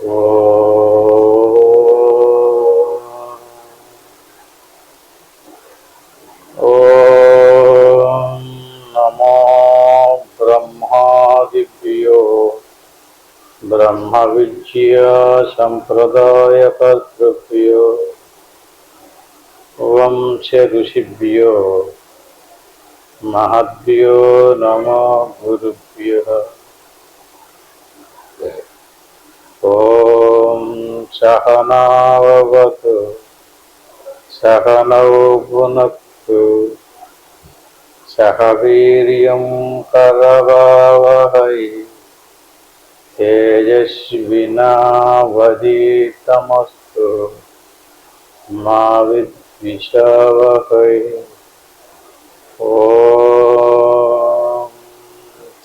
ఓం నమో బ్రహ్మాదిభ్యో బ్రహ్మ విద్యా సంప్రదాయకర్తృభ్యో వంశ ఋషిభ్యో మహద్భ్యో నమో గురుభ్యః. ఓం సహనావవతు సహనౌ భునక్తు సహ వీర్యం కరవావహై తేజస్వినావధీతమస్తు మా విద్విషావహై. ఓం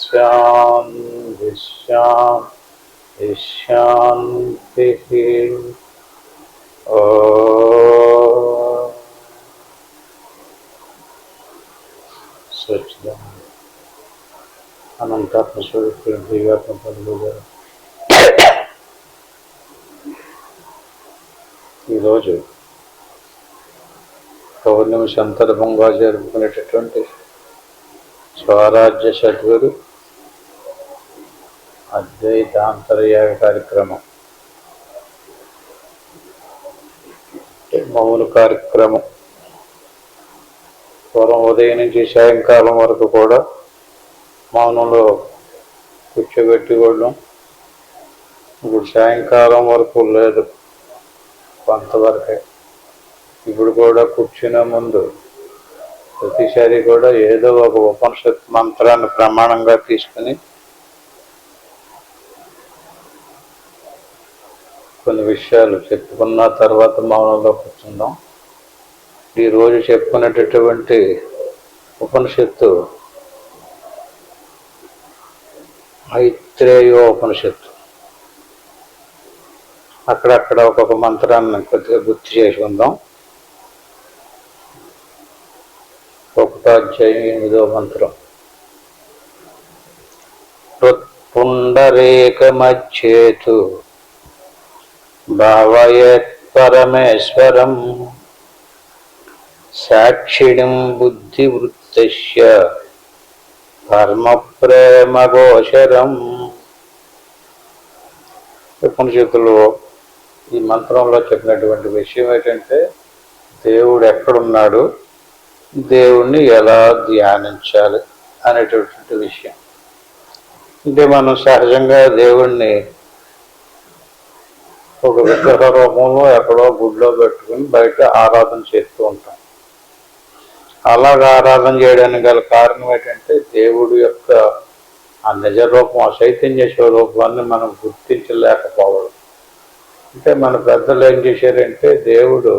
శాంతి శాంతి శాంతి. సచ్చిదానంద అనంతాత్మ స్వరూపుడు దివ్యాత్మ పనులు గారు ఈరోజు పౌర్ణమి సందర్భంగా జరుపుకునేటటువంటి స్వరాజ్య సద్గురు అద్వైతాంతర్యాగ కార్యక్రమం, మౌన కార్యక్రమం. పూర్వం ఉదయం నుంచి సాయంకాలం వరకు కూడా మౌనంలో కూర్చోబెట్టేవాళ్ళం. ఇప్పుడు సాయంకాలం వరకు లేదు, కొంతవరకే. ఇప్పుడు కూడా కూర్చునే ముందు ప్రతిసారి కూడా ఏదో ఒక ఉపనిషత్ మంత్రాన్ని ప్రమాణంగా తీసుకుని కొన్ని విషయాలు చెప్పుకున్న తర్వాత మౌనంలో కూర్చుందాం. ఈరోజు చెప్పుకునేటటువంటి ఉపనిషత్తు ఐత్రేయోపనిషత్తు. అక్కడక్కడ ఒక్కొక్క మంత్రాన్ని కొద్దిగా గుర్తు చేసుకుందాం. 1వ అధ్యాయం 8వ మంత్రం. పుండరేకమచ్చేతు భావయేత్ పరమేశ్వరం సాక్షిణిం బుద్ధివృత్తస్య కర్మ ప్రేమ గోచరం. ఉపనిషత్తులో ఈ మంత్రంలో చెప్పినటువంటి విషయం ఏంటంటే, దేవుడు ఎక్కడున్నాడు, దేవుణ్ణి ఎలా ధ్యానించాలి అనేటటువంటి విషయం. అంటే మనం సహజంగా దేవుణ్ణి ఒక విగ్రహ రూపంలో ఎక్కడో గుడిలో పెట్టుకుని బయట ఆరాధన చేస్తూ ఉంటాం. అలాగ ఆరాధన చేయడానికి గల కారణం ఏంటంటే, దేవుడు యొక్క ఆ నిజ రూపం, ఆ చైతన్య స్వరూపాన్ని మనం గుర్తించలేకపోవడం. అంటే మన పెద్దలు ఏం చేశారంటే, దేవుడు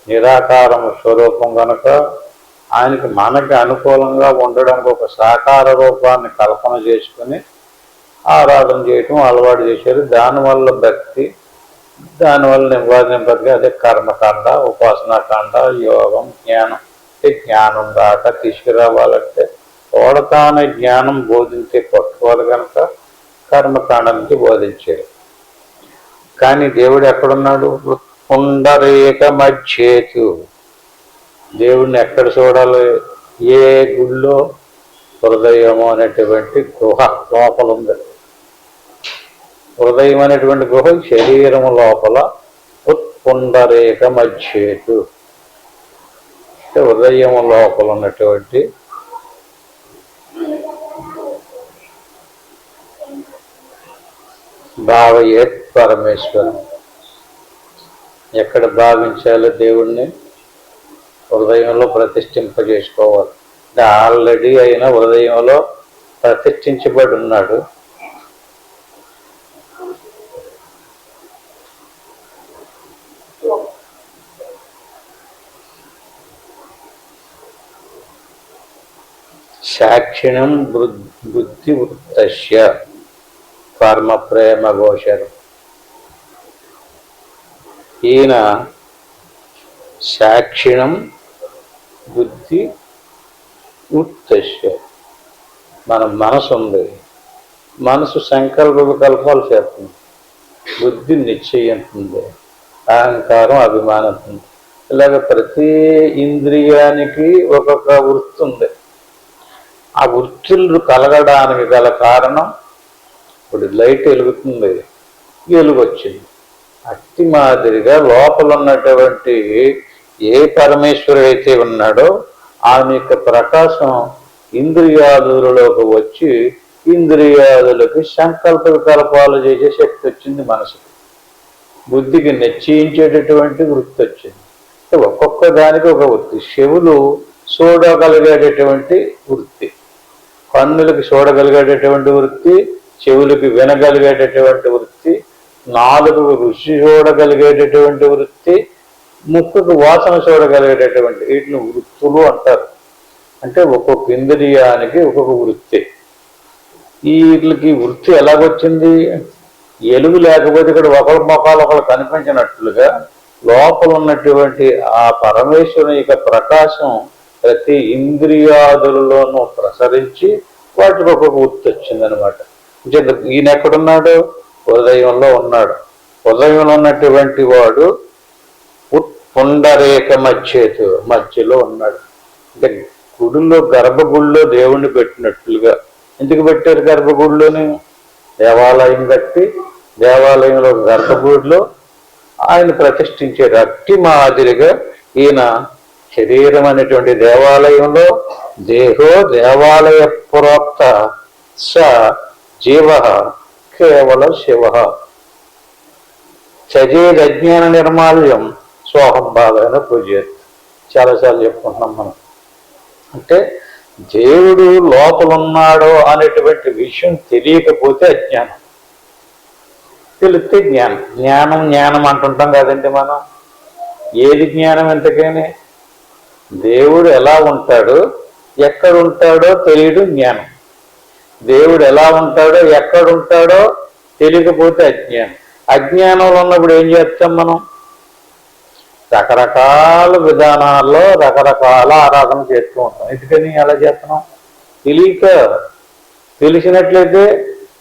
నిరాకారం స్వరూపం కనుక ఆయనకి మనకి అనుకూలంగా ఉండడానికి ఒక సాకార రూపాన్ని కల్పన చేసుకుని ఆరాధన చేయటం అలవాటు చేశారు. దానివల్ల భక్తి, దానివల్ల నింపాదింపదిగా అదే కర్మకాండ, ఉపాసనాకాండ, యోగం, జ్ఞానం. జ్ఞానం దాకా తీసుకురావాలంటే తోడతానే జ్ఞానం బోధించే పట్టుకోవాలి కనుక కర్మకాండ నుంచి బోధించారు. కానీ దేవుడు ఎక్కడున్నాడు? పుండరీక మధ్యేతు. దేవుడిని ఎక్కడ చూడాలి? ఏ గుళ్ళో? హృదయము అనేటువంటి గుహ లోపల ఉంది. హృదయం అనేటువంటి గుహ శరీరము లోపల. ఉత్పుండరీక మధ్యేతు, హృదయము లోపల ఉన్నటువంటి భావయేత్ పరమేశ్వరం. ఎక్కడ భావించాలి దేవుణ్ణి? హృదయంలో ప్రతిష్ఠింపజేసుకోవాలి. ఆల్రెడీ అయిన హృదయంలో ప్రతిష్ఠించబడి ఉన్నాడు. సాక్షిణం బుద్ధివృత్తస్య కర్మ ప్రేమ గోచరం. ఈయన సాక్షిణం బుద్ధి వృత్తస్య. మన మనసు ఉంది, మనసు సంకల్ప వికల్పాలు చేస్తుంది. బుద్ధి నిశ్చయం ఉంది, అహంకారం అభిమానం ఉంది. ఇలాగ ప్రతి ఇంద్రియానికి ఒక్కొక్క వృత్తి ఉంది. ఆ వృత్తులు కలగడానికి గల కారణం, ఇప్పుడు లైట్ వెలుగుతుంది, వెలుగు వచ్చింది. అట్టి మాదిరిగా లోపల ఉన్నటువంటి ఏ పరమేశ్వరుడు అయితే ఉన్నాడో ఆమె యొక్క ప్రకాశం ఇంద్రియాదులలోకి వచ్చి ఇంద్రియాదులకి సంకల్ప వికల్పాలు చేసే శక్తి వచ్చింది. మనసుకి, బుద్ధికి నిశ్చయించేటటువంటి వృత్తి వచ్చింది. ఒక్కొక్క దానికి ఒక వృత్తి. చెవులు చూడగలిగేటటువంటి వృత్తి, కన్నులకి చూడగలిగేటటువంటి వృత్తి, చెవులకి వినగలిగేటటువంటి వృత్తి, నాలుగుకు రుచి చూడగలిగేటటువంటి వృత్తి, ముక్కుకు వాసన చూడగలిగేటటువంటి, వీటిని వృత్తులు అంటారు. అంటే ఒక్కొక్క ఇంద్రియానికి ఒక్కొక్క వృత్తి. వీటికి వృత్తి ఎలాగొచ్చింది? ఎలుగు లేకపోతే ఇక్కడ ఒకరి మొక్కలు ఒకరు కనిపించినట్లుగా లోపల ఉన్నటువంటి ఆ పరమేశ్వరుని యొక్క ప్రకాశం ప్రతి ఇంద్రియాదులలోనూ ప్రసరించి వాటికి ఒక్కొక్క వృత్తి వచ్చిందనమాట. ఈయన ఎక్కడున్నాడు? హృదయంలో ఉన్నాడు. హృదయంలో ఉన్నటువంటి వాడు పుండరేక మధ్యలో ఉన్నాడు. అంటే గుడిలో, గర్భగుడిలో దేవుణ్ణి పెట్టినట్లుగా. ఎందుకు పెట్టారు గర్భగుడిలోని? దేవాలయం కట్టి దేవాలయంలో గర్భగుడిలో ఆయన ప్రతిష్ఠించారు. అట్టి మాదిరిగా ఈయన శరీరం అనేటువంటి దేవాలయంలో దేహో దేవాలయ ప్రోక్త స జీవ కేవల శివ చజేదజ్ఞాన నిర్మాల్యం సోహం భావేన పూజేది. చాలాసార్లు చెప్పుకుంటున్నాం మనం. అంటే దేవుడు లోపలున్నాడో అనేటువంటి విషయం తెలియకపోతే అజ్ఞానం, తెలిస్తే జ్ఞానం. జ్ఞానం అంటుంటాం కదండి మనం. ఏది జ్ఞానం? ఎంతకని దేవుడు ఎలా ఉంటాడో ఎక్కడ ఉంటాడో తెలియడం జ్ఞానం. దేవుడు ఎలా ఉంటాడో ఎక్కడ ఉంటాడో తెలియకపోతే అజ్ఞానం. అజ్ఞానంలో ఉన్నప్పుడు ఏం చేస్తాం మనం? రకరకాల విధానాల్లో రకరకాల ఆరాధన చేస్తూ ఉంటాం. ఎందుకని అలా చేస్తున్నాం? తెలియక. తెలిసినట్లయితే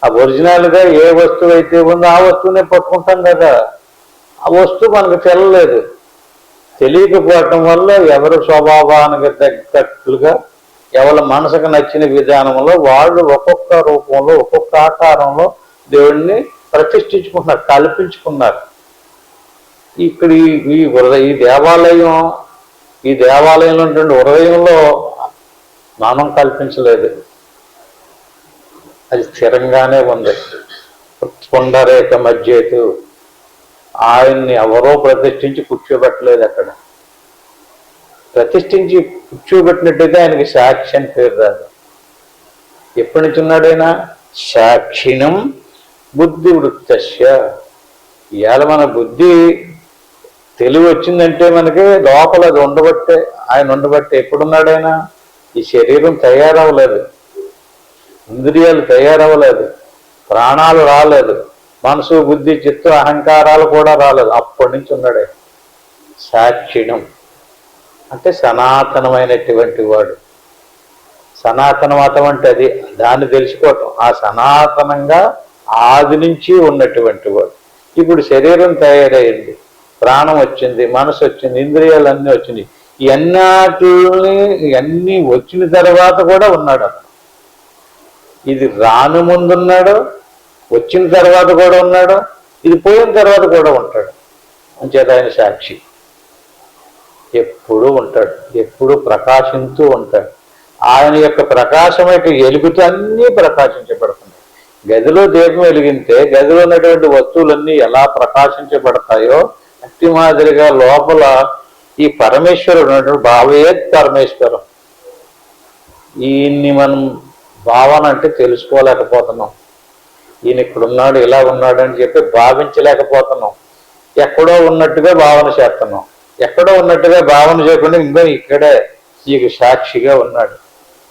ఆ ఒరిజినల్గా ఏ వస్తువు అయితే ఉందో ఆ వస్తువునే పట్టుకుంటాం కదా. ఆ వస్తువు మనకు తెలలేదు. తెలియకపోవటం వల్ల ఎవరి స్వభావానికి తగ్గట్లుగా ఎవరి మనసుకు నచ్చిన విధానంలో వాళ్ళు ఒక్కొక్క రూపంలో ఒక్కొక్క ఆకారంలో దేవుడిని ప్రతిష్ఠించుకుంటున్నారు, కల్పించుకున్నారు. ఇక్కడ ఈ దేవాలయంలో ఉన్నటువంటి హృదయంలో మనం కల్పించలేదు, అది స్థిరంగానే ఉంది. పుండరేక మధ్యేతు, ఆయన్ని ఎవరో ప్రతిష్ఠించి కూర్చోబెట్టలేదు. అక్కడ ప్రతిష్ఠించి కూర్చోబెట్టినట్టయితే ఆయనకి సాక్షి అని పేరు రాదు. ఎప్పటి నుంచి ఉన్నాడైనా? సాక్షిణం బుద్ధి వృత్తస్య. ఇవాళ మన బుద్ధి తెలివి వచ్చిందంటే మనకి లోపల అది ఉండబట్టే, ఆయన ఉండబట్టే. ఎప్పుడున్నాడైనా? ఈ శరీరం తయారవ్వలేదు, ఇంద్రియాలు తయారవ్వలేదు, ప్రాణాలు రాలేదు, మనసు బుద్ధి చిత్త అహంకారాలు కూడా రాలేదు. అప్పటి నుంచి ఉన్నాడే. సాక్షిణం అంటే సనాతనమైనటువంటి వాడు. సనాతన మతం అంటే అది, దాన్ని తెలుసుకోవటం. ఆ సనాతనంగా ఆది నుంచి ఉన్నటువంటి వాడు. ఇప్పుడు శరీరం తయారైంది, ప్రాణం వచ్చింది, మనసు వచ్చింది, ఇంద్రియాలు అన్నీ వచ్చినాయి. ఇవన్నీ వచ్చిన తర్వాత కూడా ఉన్నాడు అతను. ఇది రాను ముందున్నాడు, వచ్చిన తర్వాత కూడా ఉన్నాడు, ఇది పోయిన తర్వాత కూడా ఉంటాడు. అంచేత ఆయన సాక్షి. ఎప్పుడూ ఉంటాడు, ఎప్పుడూ ప్రకాశిస్తూ ఉంటాడు. ఆయన యొక్క ప్రకాశం యొక్క ఎలుగుతూ అన్నీ ప్రకాశించబడుతున్నాయి. గదిలో దీపం వెలిగితే గదిలో ఉన్నటువంటి వస్తువులన్నీ ఎలా ప్రకాశించబడతాయో అట్టి మాదిరిగా లోపల ఈ పరమేశ్వరుడు ఉన్నటువంటి భావయేత్ పరమేశ్వరం. ఈయన్ని మనం భావన అంటే తెలుసుకోలేకపోతున్నాం. ఈయన ఇక్కడున్నాడు, ఇలా ఉన్నాడు అని చెప్పి భావించలేకపోతున్నాం. ఎక్కడో ఉన్నట్టుగా భావన చేస్తున్నాం. ఎక్కడో ఉన్నట్టుగా భావన చేయకుండా ఇంకా ఇక్కడే నీకు సాక్షిగా ఉన్నాడు.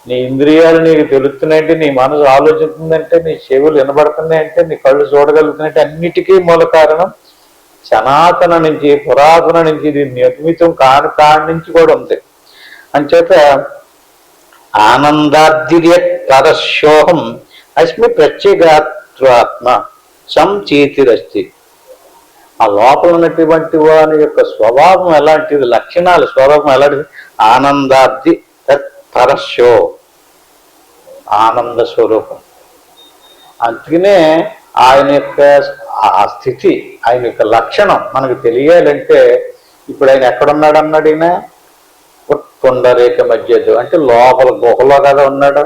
నీ ఇంద్రియాలు నీకు తెలుస్తున్నాయంటే, నీ మనసు ఆలోచిస్తుందంటే, నీ చెవులు వినబడుతున్నాయంటే, నీ కళ్ళు చూడగలుగుతున్నాయంటే అన్నిటికీ మూల కారణం సనాతన నుంచి, పురాతన నుంచి, ఇది నిర్మితం కాని నుంచి కూడా ఉంది. అంచేత ఆనందాద్యుర్యత్ పరశోహం అస్మి ప్రత్యేగాత్మ సంచీతిరస్తి ఆ లోపల ఉన్నటువంటి వాని యొక్క స్వభావం ఎలాంటిది, లక్షణాలు స్వభావం ఎలాంటిది? ఆనందాబ్ది తత్పరశో, ఆనంద స్వరూపం. అందుకనే ఆయన యొక్క ఆ స్థితి, ఆయన యొక్క లక్షణం మనకు తెలియాలంటే ఇప్పుడు ఆయన ఎక్కడున్నాడు అన్నాడు? ఈయన పుండరేఖ మధ్యదు, అంటే లోపల గుహలో కదా ఉన్నాడు.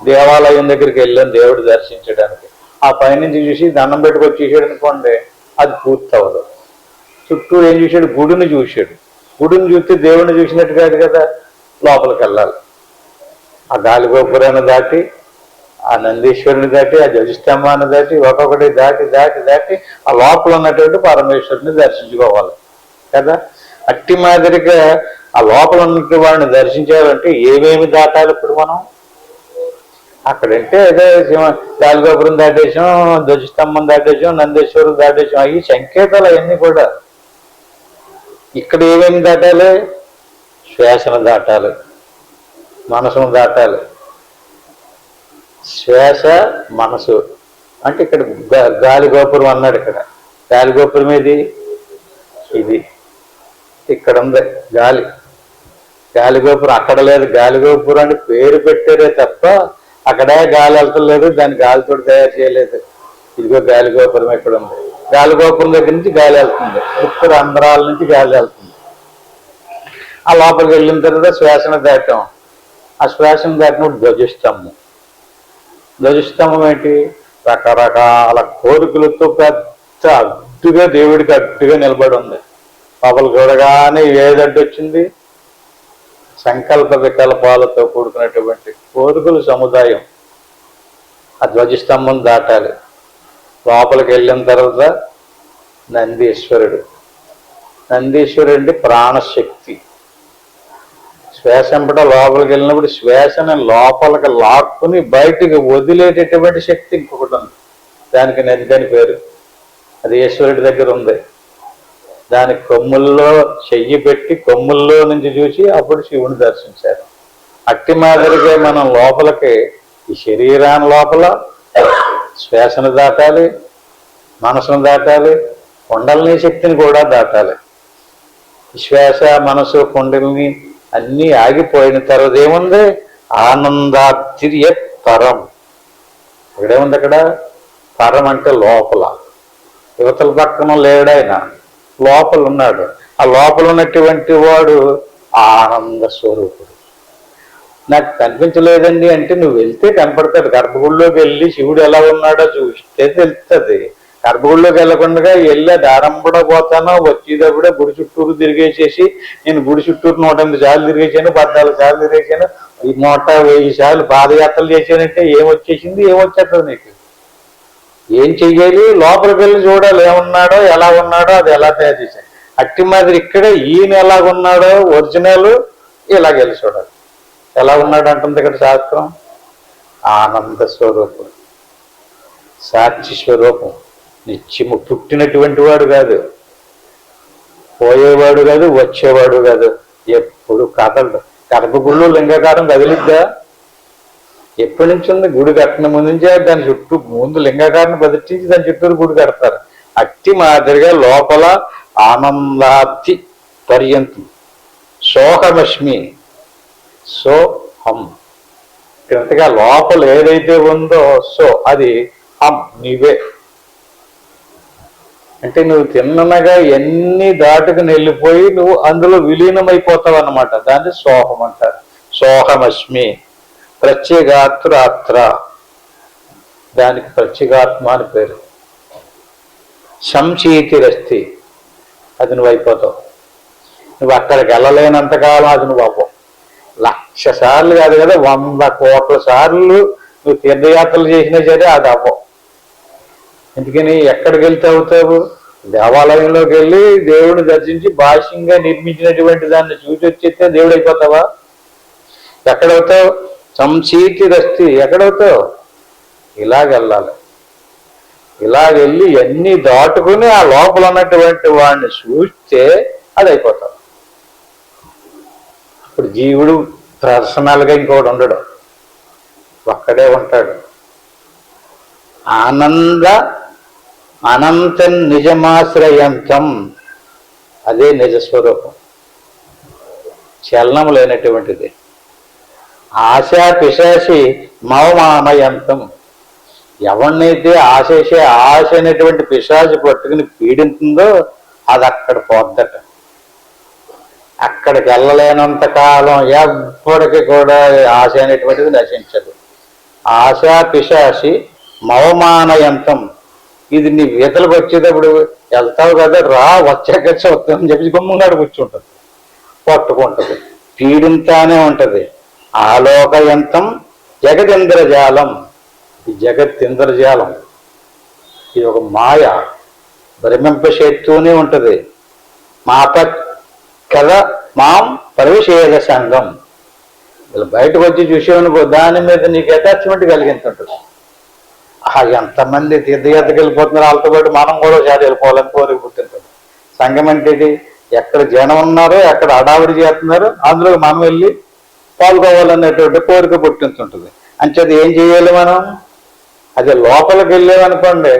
దేవాలయం దగ్గరికి వెళ్ళాం దేవుడు దర్శించడానికి, ఆ పైనుంచి చూసి దండం పెట్టుకొని చూసాడు అనుకోండి, అది పూర్తవదు. చుట్టూ ఏం చూశాడు? గుడిని చూశాడు. గుడిని చూస్తే దేవుడిని చూసినట్టు కాదు కదా, లోపలికి వెళ్ళాలి. ఆ గాలిగోపురాన్ని దాటి, ఆ నందీశ్వరుని దాటి, ఆ ధ్వజస్తంభాన్ని దాటి, ఒక్కొక్కటి దాటి దాటి దాటి ఆ లోపల ఉన్నటువంటి పరమేశ్వరుని దర్శించుకోవాలి కదా. అట్టి మాదిరిగా ఆ లోపల ఉన్నటువంటి వాడిని దర్శించాలంటే ఏమేమి దాటాలి? ఇప్పుడు మనం అక్కడంటే ఏదో గాలిగోపురం దాటేసాం, ధ్వజస్తంభం దాటేసాం, నందీశ్వరుడు దాటేసాం, అవి సంకేతాలు అవన్నీ కూడా. ఇక్కడ ఏమేమి దాటాలి? శ్వాసను దాటాలి, మనసును దాటాలి. శ్వాస మనసు అంటే ఇక్కడ గాలిగోపురం అన్నాడు. ఇక్కడ గాలిగోపురం ఏది? ఇది ఇక్కడ ఉంది గాలి. గాలిగోపురం అక్కడ లేదు. గాలిగోపురాన్ని పేరు పెట్టారే తప్ప అక్కడే గాలి వెళ్తలేదు, దాన్ని గాలితో తయారు చేయలేదు. ఇదిగో గాలిగోపురం ఎక్కడ ఉంది. గాలిగోపురం దగ్గర నుంచి గాలి వెళ్తుంది, ఉత్తర రంధ్రాల నుంచి గాలి వెళ్తుంది. ఆ లోపలికి వెళ్ళిన తర్వాత శ్వాసను దాటాం. ఆ శ్వాసను దాటినప్పుడు ధ్వజస్తంభం. ధ్వజస్తంభం ఏంటి? రకరకాల కోరికలతో పెద్ద అడ్డుగా, దేవుడికి అడ్డుగా నిలబడి ఉంది. లోపల చూడగానే ఏదడ్డు వచ్చింది? సంకల్ప వికల్పాలతో కూడుకున్నటువంటి కోరికల సముదాయం. ఆ ధ్వజస్తంభం దాటాలి. లోపలికి వెళ్ళిన తర్వాత నందీశ్వరుడు. నందీశ్వరుడు అంటే ప్రాణశక్తి. శ్వాసంపట లోపలికి వెళ్ళినప్పుడు శ్వాసని లోపలికి లాక్కుని బయటికి వదిలేటటువంటి శక్తి ఇంకొకటి ఉంది. దానికి నంది అని పేరు. అది ఈశ్వరుడి దగ్గర ఉంది. దాని కొమ్ముల్లో చెయ్యి పెట్టి కొమ్ముల్లో నుంచి చూసి అప్పుడు శివుని దర్శించారు. అట్టి మాదిరిగా మనం లోపలికి ఈ శరీరాన్ని లోపల శ్వాసను దాటాలి, మనసును దాటాలి, కుండలిని శక్తిని కూడా దాటాలి. శ్వాస మనసు కుండలిని అన్నీ ఆగిపోయిన తర్వాత ఏముంది? ఆనందాతిర్య పరం. ఇక్కడేముంది? అక్కడ పరం అంటే లోపల, యువతల పక్కన లేడాయన, లోపల ఉన్నాడు. ఆ లోపల ఉన్నటువంటి వాడు ఆనంద స్వరూపుడు. నాకు కనిపించలేదండి అంటే నువ్వు వెళ్తే కనపడతాడు. గర్భగుడిలోకి వెళ్ళి శివుడు ఎలా ఉన్నాడో చూస్తే తెలుస్తుంది. గర్భగుడిలోకి వెళ్ళకుండా వెళ్ళి దారంబడ పోతానో వచ్చేటప్పుడే గుడి చుట్టూరు తిరిగేసేసి, నేను గుడి చుట్టూరు 108 సార్లు తిరిగేసాను, 14 సార్లు తిరిగేసాను, 11000 సార్లు పాదయాత్రలు చేశానంటే ఏమొచ్చేసింది? ఏమొచ్చేస్తుంది నీకు? ఏం చెయ్యాలి? లోపలికి వెళ్ళి చూడాలి ఏమన్నాడో, ఎలా ఉన్నాడో, అది ఎలా తయారు చేశాను. అట్టి మాదిరి ఇక్కడ ఈయన ఎలాగున్నాడో ఒరిజినల్ ఇలాగెళ్ళి చూడాలి. ఎలా ఉన్నాడు అంటుంది ఇక్కడ శాస్త్రం? ఆనంద స్వరూపం, సాక్షి స్వరూపం, నిత్యము పుట్టినటువంటి వాడు కాదు, పోయేవాడు కాదు, వచ్చేవాడు కాదు, ఎప్పుడు కదలడు. గర్భగుళ్ళు లింగాకారం కదిలిద్దా? ఎప్పటి నుంచి ఉంది? గుడి కట్టిన ముందు నుంచే దాని చుట్టూ ముందు లింగాకారాన్ని ప్రదర్శించి దాని చుట్టూరు గుడి కడతారు. అట్టి మాదిరిగా లోపల ఆనందాబ్ది పర్యంతం సోహమస్మి, సోహం. ఇక్కడంతగా లోపల ఏదైతే ఉందో సో అది హం, నీవే. అంటే నువ్వు తిన్ననగా ఎన్ని దాటుకుని వెళ్ళిపోయి నువ్వు అందులో విలీనమైపోతావు అన్నమాట. దాన్ని సోహం అంటారు. సోహమస్మి ప్రత్యేగాత్రాత్ర, దానికి ప్రత్యేగాత్మ అని పేరు. సంచీతిరస్తి, అది నువ్వు అయిపోతావు. నువ్వు అక్కడికి వెళ్ళలేనంతకాలం అది నువ్వు అవ్వవు. 1,00,000 సార్లు కాదు కదా, 100 కోట్ల సార్లు నువ్వు తీర్థయాత్రలు చేసినా సరే అది అవ్వవు. ఎందుకని? ఎక్కడికి వెళ్తే అవుతావు? దేవాలయంలోకి వెళ్ళి దేవుడిని దర్శించి భాష్యంగా నిర్మించినటువంటి దాన్ని చూసి వచ్చేస్తే దేవుడు అయిపోతావా? ఎక్కడవుతావు? సంచీతిరస్తి, ఎక్కడవుతావు? ఇలాగెళ్ళాలి. ఇలాగెళ్ళి అన్ని దాటుకుని ఆ లోపల ఉన్నటువంటి వాడిని చూస్తే అది అయిపోతావు. ఇప్పుడు జీవుడు పర్సనల్గా ఇంకోటి ఉండడు, ఒక్కడే ఉంటాడు. ఆనంద అనంతం నిజమాశ్రయంతం, అదే నిజస్వరూపం, చలనం లేనటువంటిది. ఆశా పిశాసి మవమామయంతం, ఎవరినైతే ఆశ అనేటువంటి పిశాచి పట్టుకుని పీడింతుందో అది అక్కడ పోద్దట. అక్కడికి వెళ్ళలేనంత కాలం ఎప్పటికీ కూడా ఆశ అనేటువంటిది నశించదు. ఆశా పిశాసి మవమానయంతం, ఇది నీ ఈతలకు వచ్చేటప్పుడు వెళ్తావు కదా, రా వచ్చాక వస్తుందని చెప్పి గుమ్మంగాడు కూర్చుంటుంది, పట్టుకుంటుంది, పీడింతానే ఉంటది. ఆలోకయంతం జగదింద్రజాలం, ఈ జగత్-ఇంద్రజాలం, ఇది ఒక మాయ, భ్రమింపశేత్తూనే ఉంటది. మాప కదా మాం పరివిషేద సంఘం, ఇలా బయటకు వచ్చి చూసేవనుకో దాని మీద నీకు అటాచ్మెంట్ కలిగింటుంటుంది. ఎంతమంది తీర్థయాత్రకి వెళ్ళిపోతున్నారు, వాళ్ళతో పాటు మనం కూడా ఒకసారి వెళ్ళిపోవాలని కోరిక పుట్టింటుంది. సంఘం అంటే ఎక్కడ జనం ఉన్నారో, ఎక్కడ హడావిడి చేస్తున్నారో అందులో మనం వెళ్ళి పాల్గొవాలనేటువంటి కోరిక పుట్టింటుంటుంది. అంచేది ఏం చేయాలి మనం? అది లోపలికి వెళ్ళేవనుకోండి,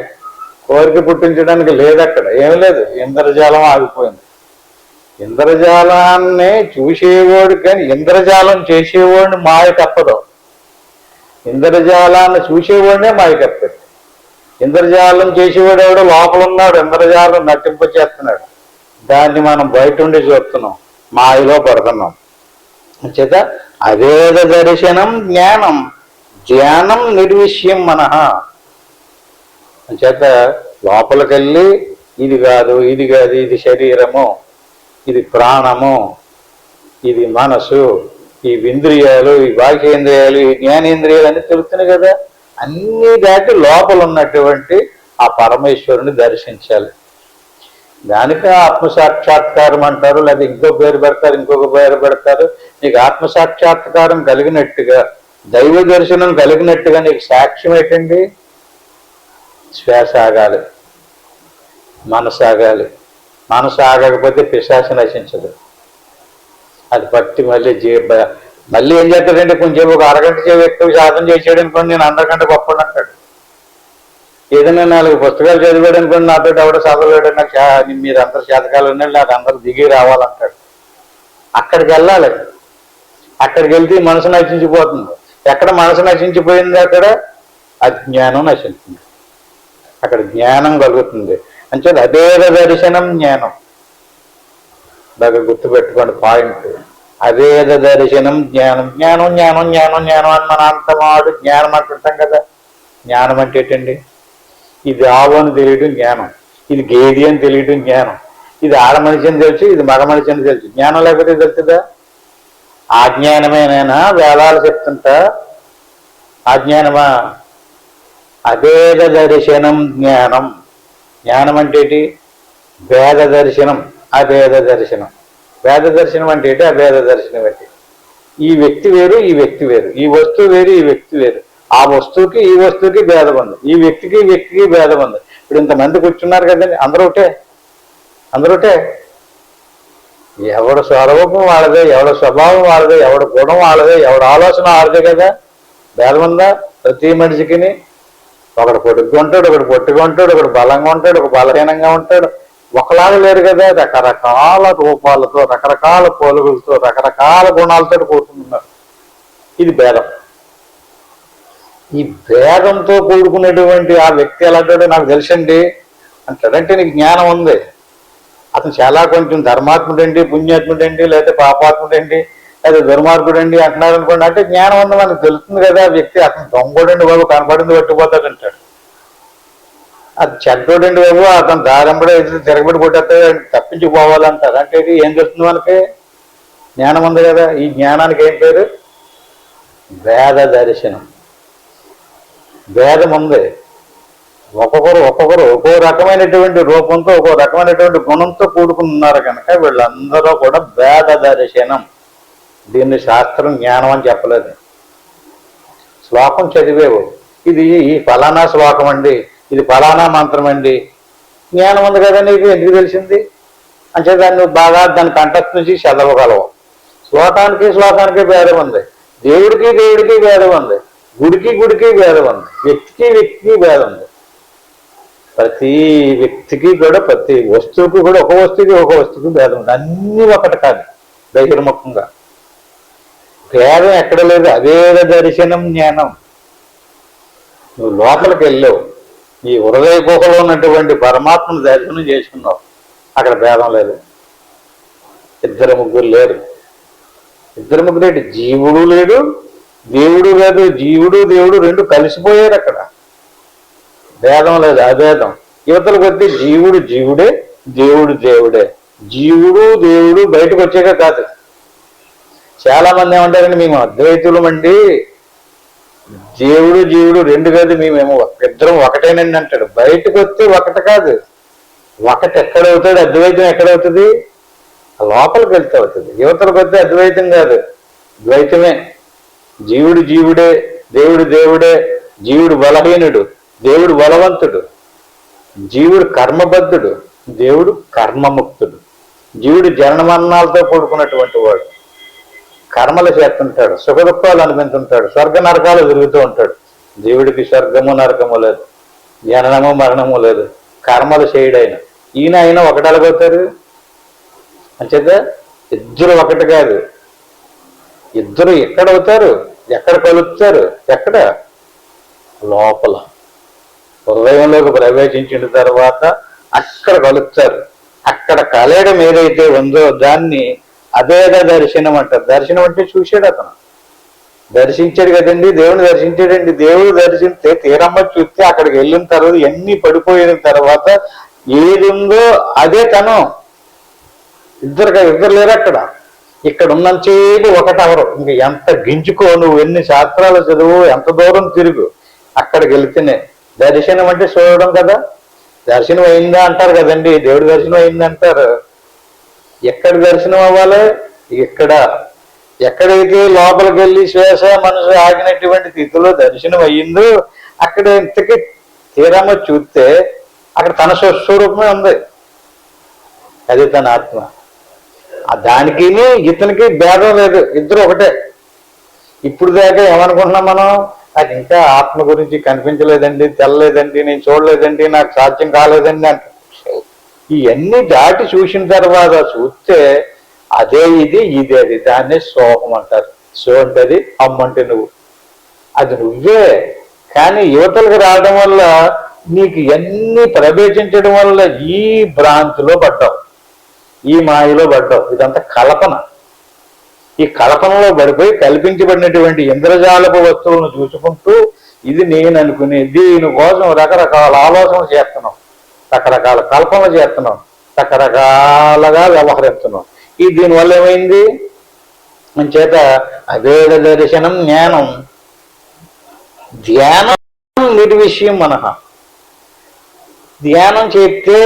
కోరిక పుట్టించడానికి లేదు, అక్కడ ఏం లేదు, ఇంద్రజాలం ఆగిపోయింది. ఇంద్రజాలాన్ని చూసేవాడు కానీ ఇంద్రజాలం చేసేవాడిని మాయ తప్పదు. ఇంద్రజాలాన్ని చూసేవాడినే మాయ తప్పదు. ఇంద్రజాలం చేసేవాడు ఎవడో లోపల ఉన్నాడు, ఇంద్రజాలం నటింప చేస్తున్నాడు. దాన్ని మనం బయట ఉండి చూస్తున్నాం, మాయలో పడుతున్నాం. చేత అవేద దర్శనం జ్ఞానం, జ్ఞానం నిర్విషయం మనః. చేత లోపలికెళ్ళి ఇది కాదు, ఇది కాదు, ఇది శరీరము, ఇది ప్రాణము, ఇది మనసు, ఈ ఇంద్రియాలు, ఈ బాహ్యేంద్రియాలు, ఈ జ్ఞానేంద్రియాలు అన్నీ తెలుస్తున్నాయి కదా. అన్నీ దాటి లోపల ఉన్నటువంటి ఆ పరమేశ్వరుని దర్శించాలి. దానికి ఆత్మసాక్షాత్కారం అంటారు, లేదా ఇంకో పేరు పెడతారు, ఇంకొక పేరు పెడతారు. నీకు ఆత్మసాక్షాత్కారం కలిగినట్టుగా, దైవ దర్శనం కలిగినట్టుగా నీకు సాక్ష్యం ఏంటండి? శ్వాస ఆగాలి, మనసు ఆగాలి. మనసు ఆగకపోతే పిశాచి నశించదు. అది పట్టి మళ్ళీ ఏం చేస్తాడంటే కొంచెం ఒక అరగంట వ్యక్తి సాధన చేసాడు అనుకోండి, నేను అందరికంటే గొప్ప అంటాడు. ఏదైనా 4 పుస్తకాలు చదివాడు అనుకోండి, నాతో ఎవడో చదవలేడు, నాకు మీరు అందరు శాతకాలు ఉన్నాడు, నాకు అందరు దిగి రావాలంటాడు. అక్కడికి వెళ్ళాలి. అక్కడికి వెళ్తే మనసు నశించిపోతుంది. ఎక్కడ మనసు నశించిపోయింది అక్కడ అజ్ఞానం నశించింది, అక్కడ జ్ఞానం కలుగుతుంది. అంటే అభేద దర్శనం జ్ఞానం. బాగా గుర్తుపెట్టుకోండి పాయింట్. అభేద దర్శనం జ్ఞానం. జ్ఞానం జ్ఞానం జ్ఞానం జ్ఞానం అని మన అంతమాడు జ్ఞానం అంటుంటాం కదా. జ్ఞానం అంటే ఏంటండి? ఇది ఆవు అని తెలియడం జ్ఞానం, ఇది గేది అని తెలియడం జ్ఞానం, ఇది ఆడ మనిషి అని తెలుసు, ఇది మగ మనిషి అని తెలుసు. జ్ఞానం లేకపోతే తెలుస్తుందా? ఆ జ్ఞానమేనైనా వేదాలు చెప్తుంటా, ఆ జ్ఞానమా? అభేద దర్శనం జ్ఞానం. జ్ఞానం అంటే ఏంటి? భేద దర్శనం, అభేద దర్శనం. భేద దర్శనం అంటే ఏంటి? అభేద దర్శనం అంటే ఈ వ్యక్తి వేరు, ఈ వ్యక్తి వేరు, ఈ వస్తువు వేరు, ఈ వ్యక్తి వేరు. ఆ వస్తువుకి ఈ వస్తువుకి భేదం ఉంది, ఈ వ్యక్తికి ఈ వ్యక్తికి భేదం ఉంది. ఇప్పుడు ఇంతమంది కూర్చున్నారు కదండి, అందరూ ఒకటే, అందరూ ఒకటే. ఎవడ స్వరూపం వాళ్ళదే, ఎవడ స్వభావం వాళ్ళదే, ఎవడ గుణం వాళ్ళదే, ఎవడ ఆలోచన వాళ్ళదే కదా. భేదం ఉందా? ప్రతి మనిషికి ఒకడు పొడుగ్గా ఉంటాడు, ఒకడు పొట్టిగా ఉంటాడు, ఒకడు బలంగా ఉంటాడు, ఒక బలహీనంగా ఉంటాడు. ఒకలాగా లేరు కదా. రకరకాల రూపాలతో, రకరకాల పోలుగులతో, రకరకాల గుణాలతో కూడుకున్నారు. ఇది భేదం. ఈ భేదంతో కూడుకునేటువంటి ఆ వ్యక్తి ఎలాంటాడో నాకు తెలుసండి అంటాడంటే నీకు జ్ఞానం ఉంది. అతను చాలా కొంచెం ధర్మాత్ముడండి, పుణ్యాత్ముడండి, లేకపోతే పాపాత్ముడండి, లేదా దుర్మార్గుడండి అంటున్నారు అనుకోండి, అంటే జ్ఞానం ఉంది, మనకు తెలుస్తుంది కదా. వ్యక్తి అతను దొంగోడండి బాబు, కనపడింది పట్టుకుపోతాడు అంటాడు. అది చెడ్డోడండి బాబు, అతను దారంబడే తిరగబడి కొట్టేస్తాడు, తప్పించుకోవాలంటారు. అంటే ఏం తెలుస్తుంది మనకి? జ్ఞానం ఉంది కదా. ఈ జ్ఞానానికి ఏం పేరు? భేద దర్శనం. భేదం ఉంది. ఒక్కొక్కరు ఒక్కో రకమైనటువంటి రూపంతో, ఒక్కో రకమైనటువంటి గుణంతో కూడుకుని ఉన్నారు కనుక వీళ్ళందరూ కూడా భేద దర్శనం. దీన్ని శాస్త్రం జ్ఞానం అని చెప్పలేదు. శ్లోకం చదివేవు, ఇది ఈ ఫలానా శ్లోకం అండి, ఇది ఫలానా మంత్రం అండి, జ్ఞానం ఉంది కదా నీకు, ఎందుకు తెలిసింది అంటే దాన్ని బాగా దాన్ని కంఠస్థ నుంచి చదవగలవు. శ్లోకానికి భేదం ఉంది, దేవుడికి భేదం ఉంది, గుడికి భేదం ఉంది, వ్యక్తికి భేదం ఉంది. ప్రతి వ్యక్తికి కూడా, ప్రతి వస్తువుకి కూడా, ఒక వస్తువుకి భేదం ఉంది. అన్నీ ఒకటి కాదు బహిర్ముఖంగా. భేదం ఎక్కడ లేదు. అవేద దర్శనం జ్ఞానం. నువ్వు లోపలికి వెళ్ళావు, ఈ హృదయ గుహలో ఉన్నటువంటి పరమాత్మను దర్శనం చేసుకున్నావు, అక్కడ భేదం లేదు. ఇద్దరు ముగ్గురు లేరు. ఇద్దరు ముగ్గురు ఏంటి? జీవుడు లేడు, దేవుడు లేదు. జీవుడు దేవుడు రెండు కలిసిపోయారు అక్కడ. భేదం లేదు, అభేదం. యువతలకు వస్తే జీవుడు జీవుడే, దేవుడు దేవుడే. జీవుడు దేవుడు బయటకు వచ్చాక కాదు. చాలా మంది ఏమంటారండి, మేము అద్వైతులం అండి, దేవుడు జీవుడు రెండు కాదు, మేమేమో ఇద్దరం ఒకటేనండి అంటాడు. బయటకు వస్తే ఒకటి కాదు. ఒకటి ఎక్కడవుతాడు? అద్వైతం ఎక్కడవుతుంది? లోపలికి వెళ్తే అవుతుంది. యువతలకు వస్తే అద్వైతం కాదు, ద్వైతమే. జీవుడు జీవుడే, దేవుడు దేవుడే. జీవుడు బలహీనుడు, దేవుడు బలవంతుడు. జీవుడు కర్మబద్ధుడు, దేవుడు కర్మముక్తుడు. జీవుడు జనన మరణాలతో కూడుకున్నటువంటి వాడు, కర్మలు చేస్తుంటాడు, సుఖ దుఃఖాలు అనిపించుంటాడు, స్వర్గ నరకాలు తిరుగుతూ ఉంటాడు. దేవుడికి స్వర్గము నరకము లేదు, జననము మరణము లేదు, కర్మలు చేయడైన. ఈయన అయినా ఒకటి అలగవుతారు అంచేత ఇద్దరు ఒకటి కాదు. ఇద్దరు ఎక్కడవుతారు? ఎక్కడ కలుపుతారు? ఎక్కడ? లోపల హృదయంలోకి ప్రవేశించిన తర్వాత అక్కడ కలుపుతారు. అక్కడ కలయడం ఏదైతే ఉందో దాన్ని అభేద దర్శనం అంటారు. దర్శనం అంటే చూశాడు అతను, దర్శించాడు కదండి, దేవుని దర్శించాడండి. దేవుడు దర్శిస్తే తీరమ్మ చూస్తే అక్కడికి వెళ్ళిన తర్వాత ఎన్ని పడిపోయిన తర్వాత ఏది ఉందో అదే తను. ఇద్దరు లేరు అక్కడ. ఇక్కడ ఉన్నంతసేపు ఒకటవరు. ఇంక ఎంత గింజుకో, నువ్వు ఎన్ని శాస్త్రాలు చదువు, ఎంత దూరం తిరుగు, అక్కడికి వెళితేనే. దర్శనం అంటే చూడడం కదా. దర్శనం అయిందా అంటారు కదండి, దేవుడి దర్శనం అయింది అంటారు. ఎక్కడ దర్శనం అవ్వాలి? ఇక్కడ. ఎక్కడైతే లోపలికి వెళ్ళి శ్వాస మనసు ఆగినటువంటి స్థితిలో దర్శనం అయ్యిందో అక్కడ ఇంతకీ తీరమ్మ చూస్తే అక్కడ తన స్వస్వరూపమే ఉంది. అది తన ఆత్మ. దానికి ఇతనికి భేదం లేదు, ఇద్దరు ఒకటే. ఇప్పుడు దాకా ఏమనుకుంటున్నాం మనం? నాకు ఇంకా ఆత్మ గురించి కనిపించలేదండి, తెల్లలేదండి, నేను చూడలేదండి, నాకు సాధ్యం కాలేదండి అంట. ఇవన్నీ దాటి చూసిన తర్వాత చూస్తే అదే ఇది, ఇది అది. దాన్నే సోహం అంటారు. సో అంటే అది, అమ్మంటే నువ్వు, అది నువ్వే. కానీ యువతలకు రావడం వల్ల నీకు ఎన్ని ప్రవేశించడం వల్ల ఈ భ్రాంతిలో పడ్డావు, ఈ మాయలో పడ్డావు. ఇదంతా కల్పన. ఈ కల్పనలో పడిపోయి కల్పించబడినటువంటి ఇంద్రజాలపు వస్తువులను చూసుకుంటూ ఇది నేను అనుకునే దీనికోసం రకరకాల ఆలోచనలు చేస్తున్నాం, రకరకాల కల్పనలు చేస్తున్నాం, రకరకాలుగా వ్యవహరిస్తున్నాం. ఈ దీనివల్ల ఏమైంది? అంచేత అభేద దర్శనం జ్ఞానం. ధ్యానం నిర్విషయం మనహ. ధ్యానం చేస్తే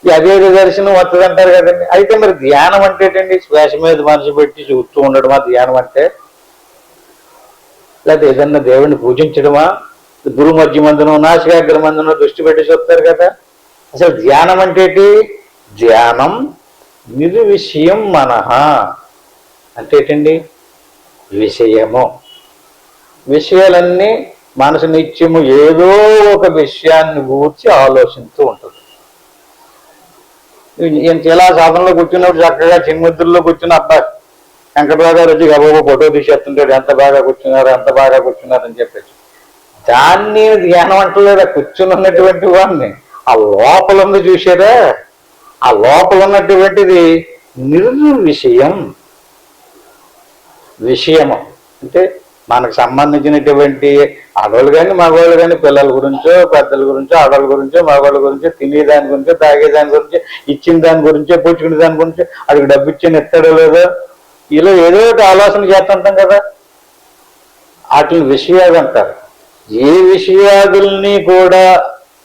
అభేద దర్శనం వస్తుంది అంటారు కదండి. అయితే మరి ధ్యానం అంటే ఏంటండి? శ్వాస మీద మనసు పెట్టి చూస్తూ ఉండడమా ధ్యానం అంటే? లేకపోతే ఏదన్నా దేవుడిని పూజించడమా? గురు మధ్య మందునో నాసికాగ్ర మందునో దృష్టి పెట్టి చూస్తారు కదా. అసలు ధ్యానం అంటే ఏంటి? ధ్యానం నిర్విషయం మనహ అంటే ఏంటండి? విషయము. విషయాలన్నీ మనసు నిత్యము ఏదో ఒక విషయాన్ని గూర్చి ఆలోచిస్తూ ఉంటుంది. ఇలా సాధనలో కూర్చున్నప్పుడు చక్కగా చిన్ముద్రలో కూర్చున్న అబ్బాయి వెంకటరావు గారు వచ్చి గబాబో ఫోటో తీసేస్తుంటాడు, ఎంత బాగా కూర్చున్నారు, ఎంత బాగా కూర్చున్నారు అని చెప్పేసి. దాన్ని ధ్యానం అంటలేదా? కూర్చుని ఉన్నటువంటి వాడిని ఆ లోపల ఉంది చూసారా? ఆ లోపల ఉన్నటువంటిది నిర్విషయం. విషయము అంటే మనకు సంబంధించినటువంటి ఆడవాళ్ళు కానీ మగవాళ్ళు కానీ, పిల్లల గురించో పెద్దల గురించో, ఆడవాళ్ళ గురించో మగవాళ్ళ గురించో, తినేదాని గురించో, తాగేదాని గురించో, ఇచ్చిన దాని గురించో, పుచ్చుకునే దాని గురించో, అడిగి డబ్బు ఇచ్చిన ఎత్తాడో లేదో, ఇలా ఏదో ఒకటి ఆలోచన చేస్తుంటాం కదా. వాటిని విషయాలు అంటారు. ఏ విషయాదుల్ని కూడా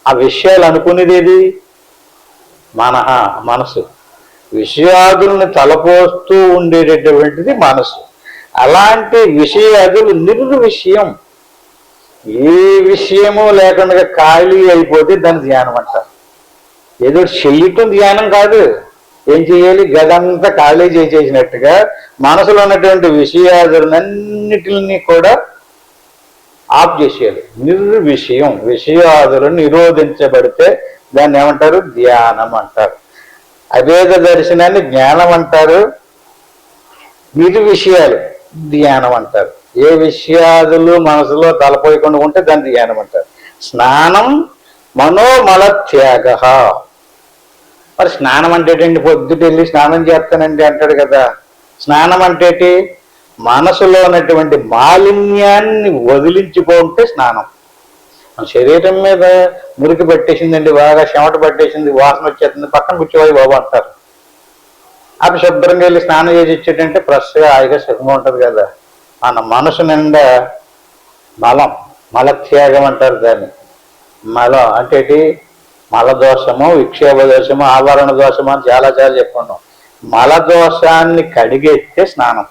ఆ విషయాలు అనుకునేది ఏది? మనసు. విషయాదుల్ని తలపోస్తూ ఉండేటటువంటిది మనసు. అలాంటి విషయాదులు నిర్విషయం. ఏ విషయము లేకుండా ఖాళీ అయిపోతే దాన్ని ధ్యానం అంటారు. ఏదో చెయ్యటం ధ్యానం కాదు. ఏం చేయాలి? గదంతా ఖాళీ చేసేసినట్టుగా మనసులో ఉన్నటువంటి విషయాదులన్నిటిని కూడా ఆఫ్ చేసేయాలి. నిర్విషయం, విషయాదులు నిరోధించబడితే దాన్ని ఏమంటారు? ధ్యానం అంటారు. అభేద దర్శనాన్ని జ్ఞానం అంటారు. నిర్విషయాలు ధ్యానం అంటారు. ఏ విషయాదులు మనసులో తలపోయకుండా ఉంటే దాన్ని ధ్యానం అంటారు. స్నానం మనోమల త్యాగ. మరి స్నానం అంటే ఏంటి? పొద్దుట వెళ్ళి స్నానం చేస్తానండి అంటాడు కదా. స్నానం అంటే మనసులో ఉన్నటువంటి మాలిన్యాన్ని వదిలించుకుంటే స్నానం. మన శరీరం మీద మురికి పట్టేసిందండి, బాగా చెమట పట్టేసింది, వాసన వచ్చేస్తుంది, పక్కన కూర్చోవాలి బాబు అంటారు. అప్పుడు శుభ్రంగా వెళ్ళి స్నానం చేసి ఇచ్చేటంటే ఫ్రెష్గా హాయిగా సుఖంగా ఉంటుంది కదా. మన మనసు నిండా మలం, మలత్యాగం అంటారు దాన్ని. మలం అంటే మలదోషము, విక్షేప దోషము, ఆవరణ దోషము అని చాలా చెప్పుకున్నాం. మలదోషాన్ని కడిగేస్తే స్నానం.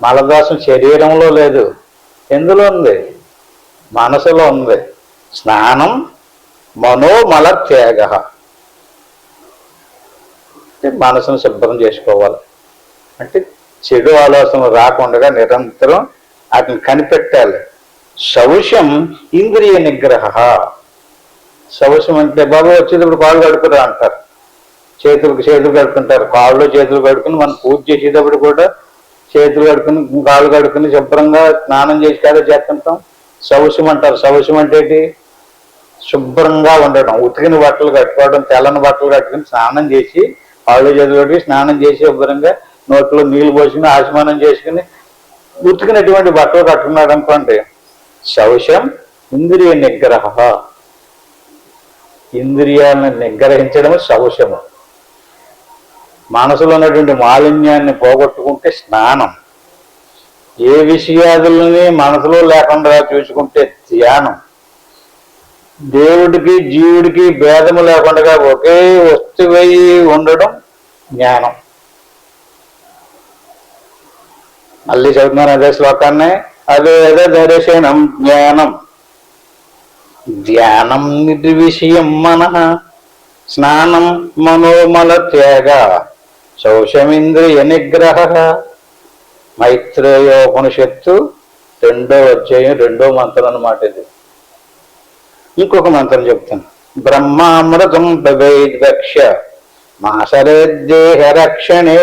మలదోషం శరీరంలో లేదు, ఎందులో ఉంది? మనసులో ఉంది. స్నానం మనోమల త్యాగ. మనసును శుభ్రం చేసుకోవాలి. అంటే చెడు ఆలోచనలు రాకుండా నిరంతరం వాటిని కనిపెట్టాలి. శౌచం ఇంద్రియ నిగ్రహ. శౌచం అంటే బాబు వచ్చేటప్పుడు కాళ్ళు కడుకురా అంటారు, చేతులు కడుక్కుంటారు. కాళ్ళు చేతులు కడుక్కుని మనం పూజ చేసేటప్పుడు కూడా చేతులు కడుక్కుని కాళ్ళు కడుక్కుని శుభ్రంగా స్నానం చేసి కదా చేస్తుంటాం. శౌచం అంటారు. శౌచం అంటే శుభ్రంగా ఉండటం, ఉతికిన బట్టలు కట్టుకోవడం, తెల్లని బట్టలు కట్టుకుని స్నానం చేసి కాళ్ళు చేతులు కట్టుకుని స్నానం చేసి శుభ్రంగా నోట్లో నీళ్లు పోసుకుని ఆచమనం చేసుకుని ఉతికినటువంటి బట్టలు కట్టుకున్నాడు అనుకోండి. శౌచం ఇంద్రియ నిగ్రహ. ఇంద్రియాలను నిగ్రహించడం శౌచము. మనసులో ఉన్నటువంటి మాలిన్యాన్ని పోగొట్టుకుంటే స్నానం. ఏ విషయాదులని మనసులో లేకుండా చూసుకుంటే ధ్యానం. దేవుడికి జీవుడికి భేదము లేకుండా ఒకే వస్తువై ఉండడం జ్ఞానం. మళ్ళీ చదువుతున్నాను అదే శ్లోకాన్ని. అవేద దర్శనం జ్ఞానం ధ్యానం నిర్విషయం మనః స్నానం మనోమల త్యాగ శౌచమింద్రియ నిగ్రహ. మైత్రేయోపనిషత్తు 2వ అధ్యాయం 2వ మంత్రం అన్నమాట ఇది. ఇంకొక మంత్రం చెప్తాను. బ్రహ్మామృతం పిబేద్భక్ష మాసరేద్దేహ రక్షణే.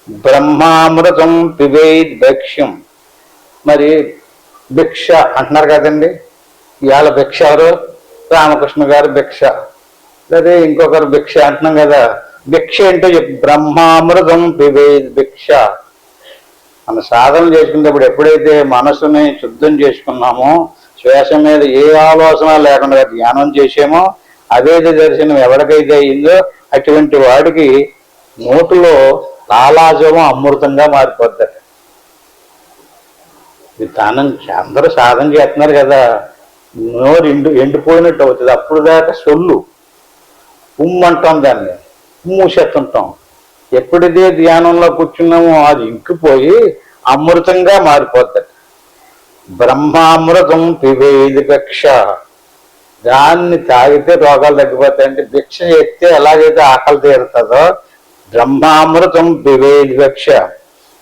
బ్రహ్మామృతం పిబేద్భక్ష్యం. మరి భిక్ష అంటున్నారు కదండి. ఇవాళ భిక్ష ఎవరు? రామకృష్ణ గారు భిక్ష, అదే ఇంకొకరు భిక్ష అంటున్నాం కదా. భిక్ష ఏంటో చెప్పు. బ్రహ్మామృతం పిబేద్ భిక్ష. మన సాధన చేసుకునేటప్పుడు ఎప్పుడైతే మనసుని శుద్ధం చేసుకున్నామో, శ్వాస మీద ఏ ఆలోచన లేకుండా ధ్యానం చేసామో, అవేద దర్శనం ఎవరికైతే అయిందో అటువంటి వాడికి నోటులో లాలాజలం అమృతంగా మారిపోతారు. విధానం అందరూ సాధన చేస్తున్నారు కదా, నోరు ఎండిపోయినట్టు అవుతుంది. అప్పుడు దాకా సొల్లు ఉమ్మంటాం, దాన్ని మూసేస్తుంటాం. ఎప్పుడైతే ధ్యానంలో కూర్చున్నామో అది ఇంకిపోయి అమృతంగా మారిపోతాడు. బ్రహ్మామృతం పిబేది భిక్ష. దాన్ని తాగితే రోగాలు తగ్గిపోతాయంటే, భిక్ష చేస్తే ఎలాగైతే ఆకలి తీరుతుందో బ్రహ్మామృతం పిబేది భిక్ష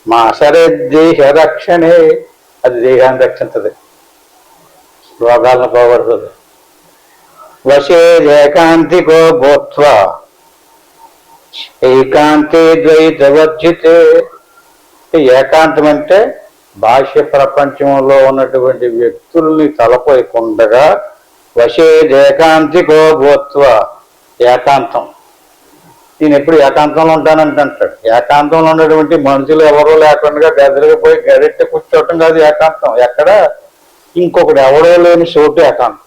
మాసరే దేహ రక్షణే. అది దేహాన్ని రక్షించదు, రోగాలను పోగొడుతుంది. వశే ఏకాంతికో భూత్వ ఏకాంతే ద్వైతవర్జితే. ఏకాంతం అంటే బాహ్య ప్రపంచంలో ఉన్నటువంటి వ్యక్తుల్ని తలపోయకుండగా వశే ఏకాంతికో భూత్వ. ఏకాంతం. నేను ఎప్పుడు ఏకాంతంలో ఉంటానంటాడు. ఏకాంతంలో ఉన్నటువంటి మనుషులు ఎవరో లేకుండా గదిలోకి పోయి గడిట్టి కూర్చోవటం కాదు ఏకాంతం. ఎక్కడ? ఇంకొకటి ఎవడో లేని చోటు ఏకాంతం.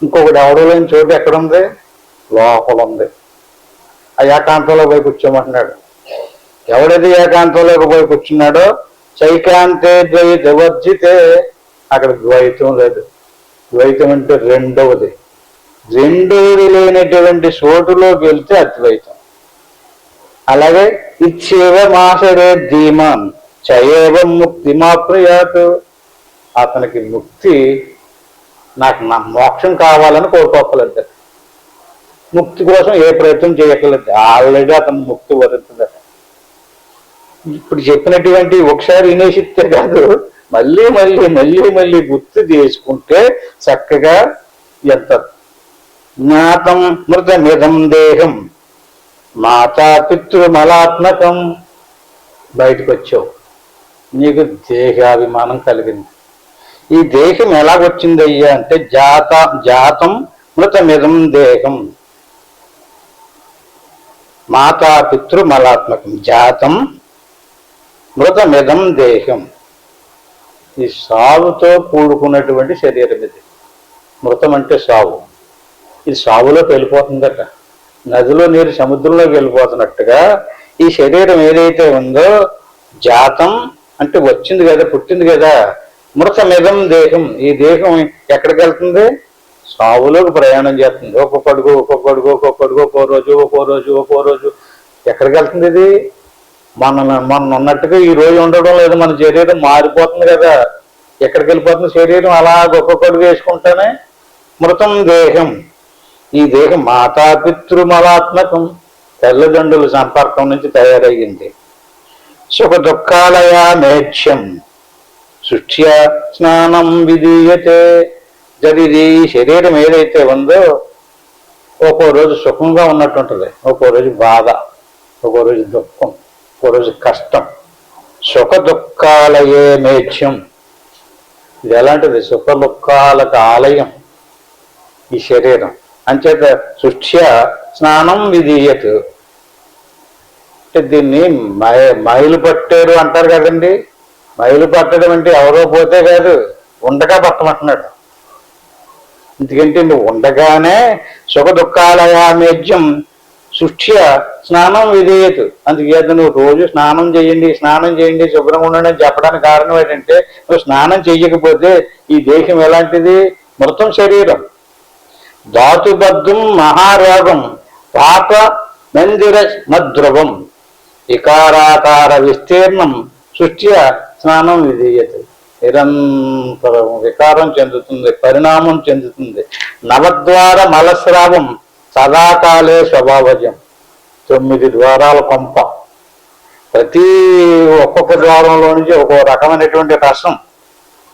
ఇంకొకటి ఎవడో లేని చోటు ఎక్కడుంది? లోపల ఉంది. ఆ ఏకాంతంలో పోయి కూర్చోమంటున్నాడు. ఎవడైతే ఏకాంతంలోకి పోయి కూర్చున్నాడో చైకాంతే ద్వైతవర్జితే. అక్కడ ద్వైతం లేదు. ద్వైతం అంటే రెండవది. రెండవది లేనటువంటి చోటులోకి వెళ్తే అద్వైతం. అలాగే ఇచ్చేవ మాసరే ధీమాన్ చయేవ ముక్తి మాప్రయాత్. అతనికి ముక్తి, నాకు నా మోక్షం కావాలని కోరుకోకలేదు. ముక్తి కోసం ఏ ప్రయత్నం చేయక్కర్లేదు, ఆల్రెడీ అతను ముక్తి వరుతుందట. ఇప్పుడు చెప్పినటువంటి ఒకసారి వినేసిస్తే కాదు, మళ్ళీ మళ్ళీ మళ్ళీ మళ్ళీ గుర్తు చేసుకుంటే చక్కగా ఎంత జ్ఞాతం మృతమిదం దేహం మాతా పితృమలాత్మకం బయటకు వచ్చావు, నీకు దేహాభిమానం కలిగింది. ఈ దేహం ఎలాగొచ్చిందయ్యా అంటే జాతం మృతమిదం దేహం మాతా పితృమలాత్మకం జాతం మృతమిదం దేహం. ఈ సావుతో కూడుకున్నటువంటి శరీరం ఇది. మృతం అంటే సావు. ఇది సావులోకి వెళ్ళిపోతుందట. నదిలో నీరు సముద్రంలోకి వెళ్ళిపోతున్నట్టుగా ఈ శరీరం ఏదైతే ఉందో జాతం అంటే వచ్చింది కదా, పుట్టింది కదా. మృతమిదం దేహం, ఈ దేహం ఎక్కడికి వెళ్తుంది? సావులోకి ప్రయాణం చేస్తుంది. ఒక్కొక్క అడుగు ఒక్కో రోజు ఎక్కడికి వెళ్తుంది ఇది? మొన్న ఉన్నట్టుగా ఈ రోజు ఉండడం లేదు, మన శరీరం మారిపోతుంది కదా. ఎక్కడికి వెళ్ళిపోతుంది శరీరం? అలా ఒక్కొక్క అడుగు వేసుకుంటానే మృతం దేహం. ఈ దేహం మాతాపితృమలాత్మకం, తల్లిదండ్రుల సంపర్కం నుంచి తయారయ్యింది. సుఖ దుఃఖాలయ మేధ్యం శుచ్య స్నానం విధీయతే. జరిది శరీరం ఏదైతే ఉందో ఒక్కో రోజు సుఖంగా ఉన్నట్టుంటుంది, ఒక్కో రోజు బాధ, ఒక్కో రోజు దుఃఖం, ఒక్కో రోజు కష్టం. సుఖ దుఃఖాలయే మేధ్యం. ఇది ఎలాంటిది? సుఖ దుఃఖాలకు ఆలయం ఈ శరీరం. అంచేత శుచ్య స్నానం విధీయత్ అంటే దీన్ని మైలు పట్టారు అంటారు కదండి. మైలు పట్టడం అంటే ఎవరో పోతే కాదు, ఉండగా పట్టమంటున్నాడు. ఎందుకంటే నువ్వు ఉండగానే సుఖ దుఃఖాలయామేజ్యం శుచ్య స్నానం విధేయతు. అందుకే నువ్వు రోజు స్నానం చేయండి శుభ్రంగా ఉండండి అని చెప్పడానికి కారణం ఏంటంటే నువ్వు స్నానం చెయ్యకపోతే ఈ దేహం ఎలాంటిది? మృతం శరీరం. ధాతుబద్ధం మహారోగం పాప మందిర మద్రువం వికారాకార విస్తీర్ణం శుచ్య స్నానం విధీయత. నిరంతరం వికారం చెందుతుంది, పరిణామం చెందుతుంది. నవద్వార మలస్రావం సదాకాలే స్వభావజం. 9 ద్వారాల కొంప, ప్రతి ఒక్కొక్క ద్వారంలో నుంచి ఒక్కో రకమైనటువంటి రసం.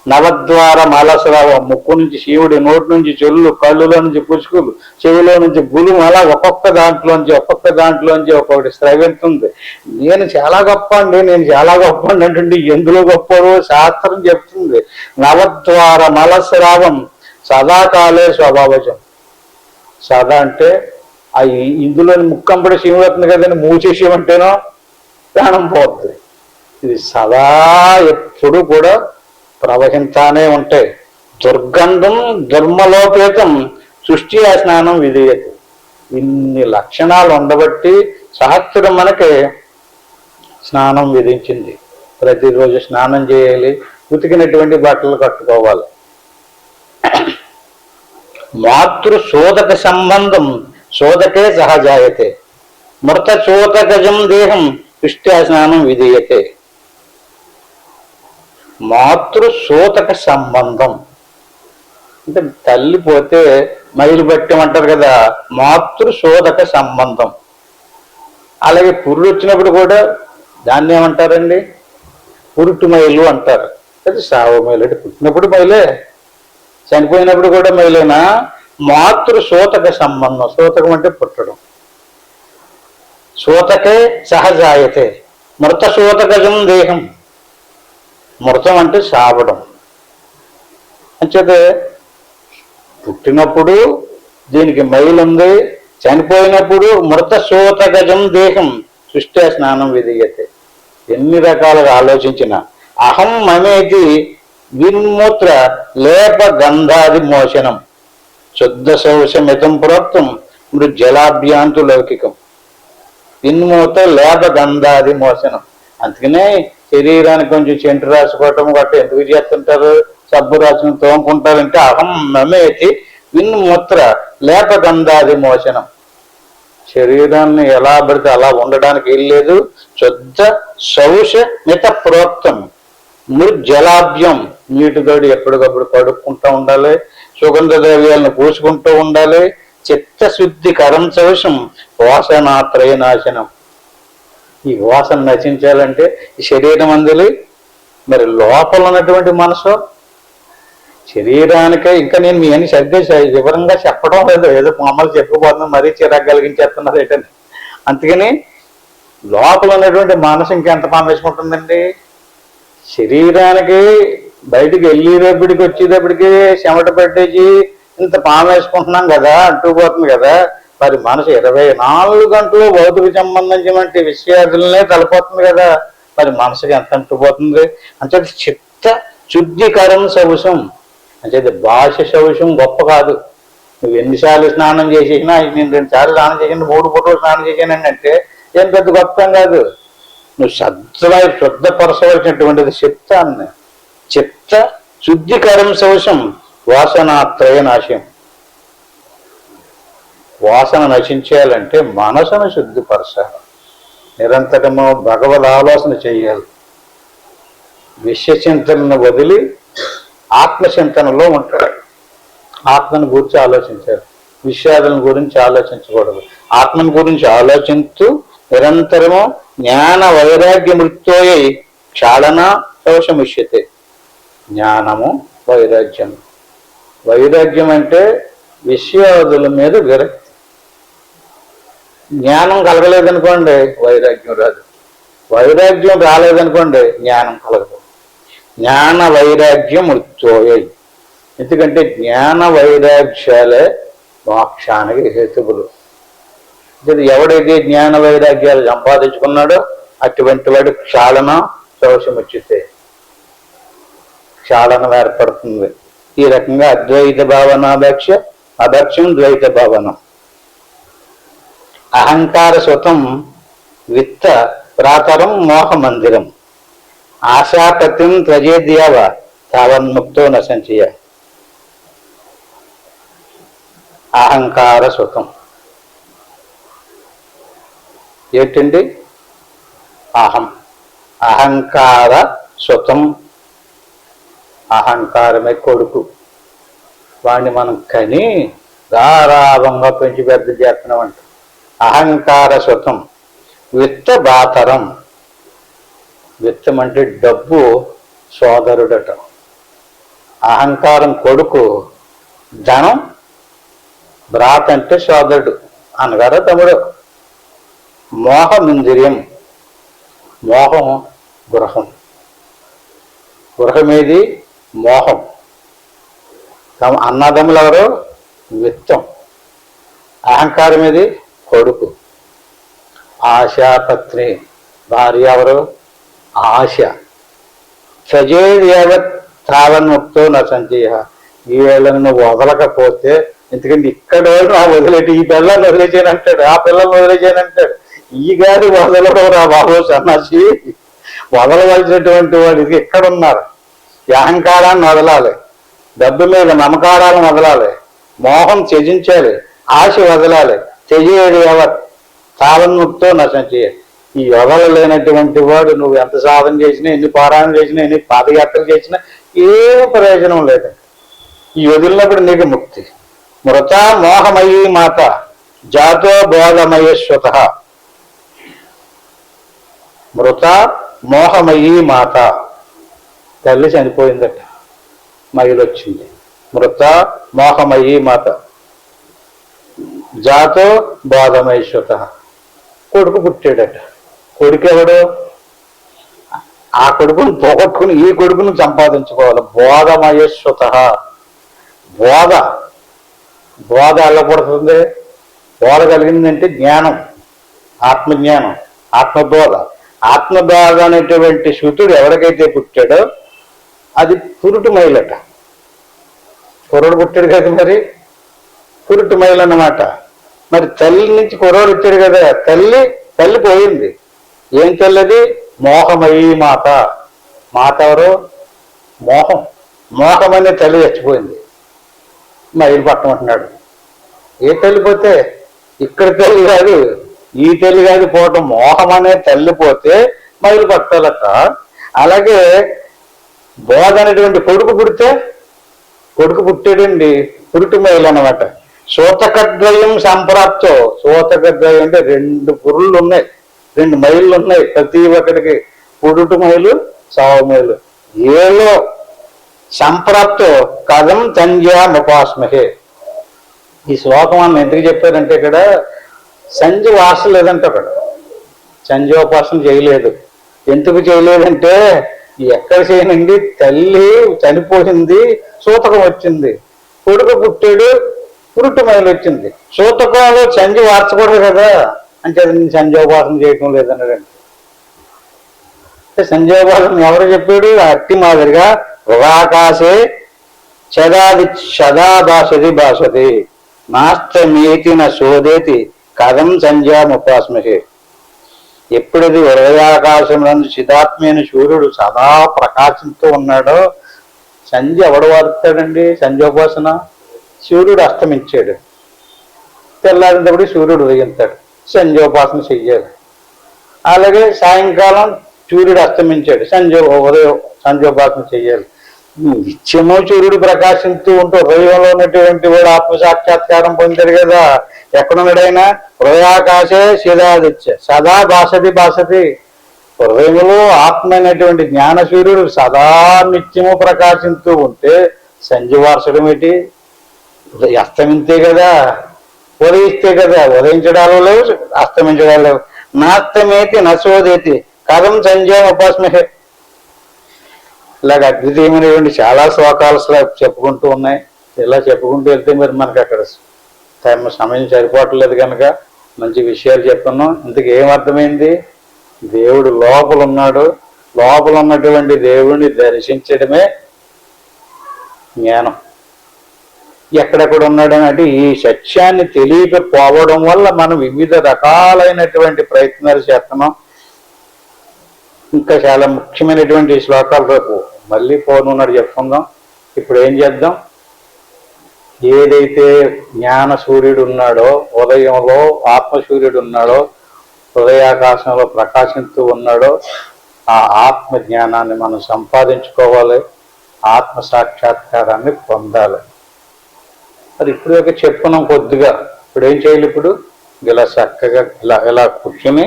నవద్వార మలస్రావం, ముక్కు నుంచి శివుడి, నోటి నుంచి చెల్లు, కళ్ళులో నుంచి పుచ్చుకులు, చెవిలో నుంచి గులుము, అలా ఒక్కొక్క దాంట్లోంచి ఒక్కొక్కటి స్రవిస్తుంది. నేను చాలా గొప్ప అండి అంటే ఎందులో గొప్పదో శాస్త్రం చెప్తుంది. నవద్వార మలస్రావం సదాకాలే స్వభావజం. సదా అంటే ఆ ఇందులో ముక్కంపడి శివుడు అవుతుంది కదండి, మూసేసేమంటేనో ప్రాణం పోతుంది. ఇది సదా ఎప్పుడు కూడా ప్రవహించానే ఉంటాయి. దుర్గంధం దుర్మలోపేతం సృష్టి స్నానం విధేయత. ఇన్ని లక్షణాలు ఉండబట్టి శాస్త్రం మనకి స్నానం విధించింది. ప్రతిరోజు స్నానం చేయాలి, ఉతికినటువంటి బట్టలు కట్టుకోవాలి. మాతృశోదక సంబంధం శోదకే సహజాయతే. మృత చోదకజం దేహం సృష్టి స్నానం విధీయతే. మాతృశోతక సంబంధం అంటే తల్లి పోతే మైలు పట్టమంటారు కదా, మాతృశోధక సంబంధం. అలాగే పురుడు వచ్చినప్పుడు కూడా దాన్ని ఏమంటారండి? పురుటు మైలు అంటారు. అది సావు మైలు అంటే పుట్టినప్పుడు మైలే, చనిపోయినప్పుడు కూడా మైలేనా? మాతృశోతక సంబంధం. శోతకం అంటే పుట్టడం. శోతకే సహజాయతే మృత శోతకజం దేహం. మృతం అంటే సావడం. అంచేతే పుట్టినప్పుడు దీనికి మైలుంది, చనిపోయినప్పుడు మృత శోతగజం దేహం సృష్టి స్నానం విధీయతే. ఎన్ని రకాలుగా ఆలోచించిన అహం మమేది విన్మూత్ర లేప గంధాది మోచనం శుద్ధ శౌచమితం ప్రోక్తం మృజ్జలాభ్యాంతు లౌకికం. విన్మూత్ర లేప గంధాది మోచనం. అందుకనే శరీరానికి కొంచెం చెంటు రాసుకోవటం గట్ట ఎందుకు చేస్తుంటారు? సబ్బు రాసుకుని తోముకుంటారంటే అహం మమేతి విన్మూత్ర లేప గంధాది మోచనం. శరీరాన్ని ఎలా పడితే అలా ఉండడానికి వెళ్ళలేదు. శుద్ధ శౌచ మిత ప్రోక్తం మృజ్జలాభ్యం. నీటితోటి ఎప్పటికప్పుడు కడుక్కుంటూ ఉండాలి, సుగంధ ద్రవ్యాలను పూసుకుంటూ ఉండాలి. చిత్తశుద్ధి కరం శౌచం వాసనాత్రయ నాశనం. ఈ వాసన నశించాలంటే ఈ శరీరం అందులో మరి లోపల ఉన్నటువంటి మనసు శరీరానికే, ఇంకా నేను మీ అన్ని సరిగ్గా వివరంగా చెప్పడం లేదు, ఏదో మామూలు చెప్పుకోపోతున్నాను, మరీ చిరాకు కలిగించేస్తున్నారు ఏంటని. అందుకని లోపల ఉన్నటువంటి మనసు ఇంకెంత పని వేసుకుంటుందండి. శరీరానికి బయటికి వెళ్ళేటప్పటికి వచ్చేటప్పటికి చెమట పెట్టేసి ఇంత పాము వేసుకుంటున్నాం కదా, అంటూ పోతుంది కదా. మరి మనసు 24 గంటలు భౌతిక సంబంధించినటువంటి విషయాలనే తలపోతుంది కదా. మరి మనసుకి ఎంత అంటుపోతుంది అంటే చిత్త శుద్ధికరం శౌచం అంటే బాహ్య శౌచం గొప్ప కాదు. నువ్వు ఎన్నిసార్లు స్నానం చేసేసినా, నేను 2 సార్లు స్నానం చేసిన 3 పూటలు స్నానం చేశానండి అంటే ఏం పెద్ద గొప్పం కాదు. నువ్వు శుద్ధపరచవలసినటువంటిది చిత్తాన్ని. చిత్త శుద్ధికరం శౌచం వాసనాత్రయ నాశం. వాసన నశించేయాలంటే మనసును శుద్ధిపరచాలి. నిరంతరము భగవద్ ఆలోచన చేయాలి. విషయచింతనను వదిలి ఆత్మచింతనలో ఉంటాడు. ఆత్మను గురించి ఆలోచించాలి, విషయాలను గురించి ఆలోచించకూడదు. ఆత్మను గురించి ఆలోచిస్తూ నిరంతరము జ్ఞాన వైరాగ్య మృత్యోయై క్షాళన శౌచముష్యతే. జ్ఞానము వైరాగ్యం. వైరాగ్యం అంటే విషయాదుల మీద విరక్తి. జ్ఞానం కలగలేదనుకోండి వైరాగ్యం రాదు, వైరాగ్యం రాలేదనుకోండి జ్ఞానం కలగదు. జ్ఞాన వైరాగ్యం మృత్యోయై. ఎందుకంటే జ్ఞాన వైరాగ్యాలే మోక్షానికి హేతువులు. ఎవడైతే జ్ఞాన వైరాగ్యాలు సంపాదించుకున్నాడో అటువంటి వాడు క్షాళన శౌచముచ్చితే క్షాళనం ఏర్పడుతుంది. ఈ రకంగా అద్వైత భావనాపేక్ష అభక్ష్యం ద్వైత భావనం. అహంకార సుతం విత్త ప్రాతరం మోహ మందిరం ఆశాపతిం త్యజేద్యావ తావన్ముక్తో న సంచయ. అహంకార సుతం ఏంటండి? అహంకార సుతం. అహంకారమే కొడుకు. వాడిని మనం కని గారాభంగా పెంచి పెద్ద చేస్తున్నామంట. అహంకార సుతం విత్త బాతరం. విత్తం అంటే డబ్బు సోదరుడట. అహంకారం కొడుకు, ధనం భ్రాత అంటే సోదరుడు, అనగారా తమ్ముడు. మోహమింద్రియం. మోహం గృహం. గృహమేది? మోహం. అన్నదమ్ములు ఎవరు? విత్తం. అహంకారం ఏది? కొడుకు. ఆశాపత్ని భార్య ఎవరు? ఆశ. సజేదేవత్ తావన్ముక్తో న సంచయ. ఈ వేళను నువ్వు వదలకపోతే, ఎందుకంటే ఇక్కడ వదిలేటి ఈ పిల్లల్ని వదిలేసానంటాడు, ఆ పిల్లల్ని వదిలేసానంటాడు. ఈ గారి వదలడం రా బాబు సన్నాసి. వదలవలసినటువంటి వాడికి ఎక్కడున్నారు? ఈ అహంకారాన్ని వదలాలి, డబ్బు మీద మమకారాలను వదలాలి, మోహం త్యజించాలి, ఆశ వదలాలి. త్యజేది ఎవరు తావన్ముక్తో నశించే. ఈ వదలలేనటువంటి వాడు నువ్వు ఎంత సాధన చేసినా, ఎన్ని పారాయణ చేసినా, ఎన్ని పాదయాత్రలు చేసినా ఏం ప్రయోజనం లేదు. ఈ వదిలినప్పుడు నీకు ముక్తి. మృత మోహమయీ మాత జాతో బోధమయేశ్వత. మృత మోహమయీ మాత. తల్లి చనిపోయిందట, మైలు వచ్చింది. మృత మోహమయీ మాత జాతో బోధమయేశ్వత. కొడుకు పుట్టాడట. కొడుకు ఎవడు? ఆ కొడుకును పోగొట్టుకుని ఈ కొడుకును సంపాదించుకోవాలి. బోధమయేశ్వత. బోధ. బోధ ఎలా పడుతుంది? బోధ కలిగిందంటే జ్ఞానం, ఆత్మజ్ఞానం, ఆత్మబోధ. ఆత్మబోధ అనేటువంటి శృతుడు ఎవరికైతే పుట్టాడో అది పురుటు మైలట. కుర్రోడు పుట్టాడు కదా, మరి పురుటు మైలు అన్నమాట. మరి తల్లి నుంచి కుర్రోడు వచ్చాడు కదా, తల్లి పోయింది. ఏం తల్లిది? మోహమయీ మాత. మాత ఎవరు? మోహం. మోహం అనే తల్లి చచ్చిపోయింది. మైలు పట్టమంటున్నాడు. ఏ తల్లి పోతే? ఇక్కడ తల్లి కాదు, ఈ తల్లి కాదు పోవటం. మోహం అనే తల్లి పోతే మైలు పట్టాలట. అలాగే బోధ అనేటువంటి కొడుకు పుడితే, కొడుకు పుట్టాడండి, పురుటి మైలు అన్నమాట. సూతకద్వయం సంప్రాప్తో. సూతకద్వయం అంటే 2 పురుళ్ళు ఉన్నాయి, 2 మైళ్ళు ఉన్నాయి ప్రతి ఒక్కడికి. పురుటు మైలు, సావు మైలు. ఏలో సంప్రాప్తో కథం సంధ్యాముపాస్మహే. ఈ శ్లోకం అన్న ఎందుకు చెప్పారంటే ఇక్కడ సంధ్య వాస లేదంట. అక్కడ సంధ్యోపాసన చేయలేదు. ఎందుకు చేయలేదంటే ఎక్కడ చేయనండి, తల్లి చనిపోయింది, సూతకం వచ్చింది, కొడుకు పుట్టాడు, పురుటు మైలు వచ్చింది, సూతకంలో సంధ్య వార్చకూడదు కదా, అంటే సంధ్యోపాసన చేయటం లేదన్నాడండి. సంధ్యోపాసన ఎవరు చెప్పాడు? అట్టి మాదిరిగా వృధాకాశే సదా భాషతి నాస్తమేతి నోదేతి కథం సంధ్యాముపాస్మహే. ఎప్పుడది హృదయాకాశంలో చిదాత్మైన సూర్యుడు సదా ప్రకాశంతో ఉన్నాడో సంధ్య ఎవడు వారుతాడండి? సంధ్యోపాసన. సూర్యుడు అస్తమించాడు, తెల్లారినప్పుడు సూర్యుడు ఉదయిస్తాడు, సంధ్యోపాసన చెయ్యాలి. అలాగే సాయంకాలం సూర్యుడు అస్తమించాడు, ఉదయం సంధ్యోపాసన చెయ్యాలి. నిత్యము సూర్యుడు ప్రకాశిస్తూ ఉంటూ హృదయంలో ఉన్నటువంటి వాడు ఆత్మసాక్షాత్కారం పొందాడు కదా. ఎక్కడున్నాడైనా హృదయాకాశే శిలాదిత్య సదా భాషతి. హృదయంలో ఆత్మ అయినటువంటి జ్ఞాన సూర్యుడు సదా నిత్యము ప్రకాశిస్తూ ఉంటే సంధ్య వార్చడం ఏంటి? అస్తమింతే కదా, ఉదయిస్తే కదా. ఉదయించడాలు లేవు, అస్తమించడాలు లేవు. నాస్తమేతి నశోదేతి కథం సంధ్యాముపాస్మహే. ఇలాగ అద్వితీయమైనటువంటి చాలా శ్లోకాలు చెప్పుకుంటూ ఉన్నాయి. ఇలా చెప్పుకుంటూ వెళ్తే మరి మనకి అక్కడ సమయం సరిపోవట్లేదు కనుక మంచి విషయాలు చెప్పుకున్నాం. ఇంతకు ఏమర్థమైంది? దేవుడు లోపల ఉన్నాడు, లోపల ఉన్నటువంటి దేవుడిని దర్శించడమే జ్ఞానం. ఎక్కడెక్కడ ఉన్నాడని అంటే ఈ సత్యాన్ని తెలియకపోవడం వల్ల మనం వివిధ రకాలైనటువంటి ప్రయత్నాలు చేస్తున్నాం. ఇంకా చాలా ముఖ్యమైనటువంటి శ్లోకాలు రేపు మళ్ళీ పోనున్నాడు చెప్పుకుందాం. ఇప్పుడు ఏం చేద్దాం? ఏదైతే జ్ఞాన సూర్యుడు ఉన్నాడో, ఉదయంలో ఆత్మసూర్యుడు ఉన్నాడో, హృదయాకాశంలో ప్రకాశిస్తూ ఉన్నాడో, ఆ ఆత్మ జ్ఞానాన్ని మనం సంపాదించుకోవాలి, ఆత్మ సాక్షాత్కారాన్ని పొందాలి. అది ఇప్పుడు ఒక చెప్పుకున్నాం కొద్దిగా. ఇప్పుడు ఏం చేయాలి? ఇప్పుడు ఇలా చక్కగా ఇలా కూర్చుని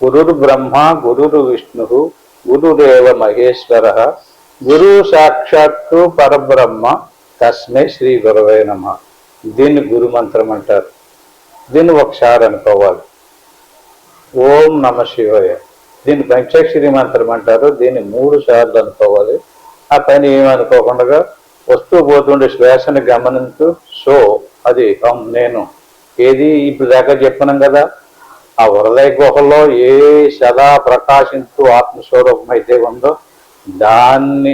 గురుర్ బ్రహ్మ గురుర్ విష్ణు గురురేవ మహేశ్వర గురు సాక్షాత్తు పరబ్రహ్మ తస్మై శ్రీ గురవే నమః. దీన్ని గురు మంత్రం అంటారు. దీన్ని ఒకసారి అనుకోవాలి. ఓం నమ శివాయ. దీన్ని పంచాక్షరి మంత్రం అంటారు. దీన్ని 3 సార్లు అనుకోవాలి. ఆ పైన ఏమనుకోకుండా వస్తూ పోతుండే శ్వాసను గమనించు. సో అది నేను ఏది ఇప్పుడు దాకా చెప్పినాం కదా, ఆ హృదయ గుహలో ఏ సదా ప్రకాశించు ఆత్మస్వరూపం అయితే ఉందో దాన్ని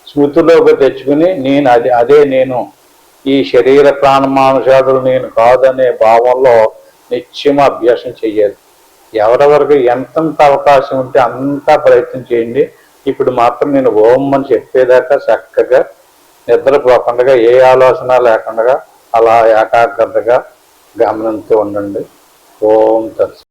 స్మృతిలోకి తెచ్చుకుని అదే నేను, ఈ శరీర ప్రాణమానుషాదులు నేను కాదనే భావంలో నిత్యం అభ్యాసం చెయ్యాలి. ఎవరెవరికి ఎంతంత అవకాశం ఉంటే అంతా ప్రయత్నం చేయండి. ఇప్పుడు మాత్రం నేను ఓం అని చెప్పేదాకా చక్కగా నిద్రపోకుండా, ఏ ఆలోచన లేకుండా అలా ఏకాగ్రతగా గమనంతో ఉండండి. ఓం తత్సత్.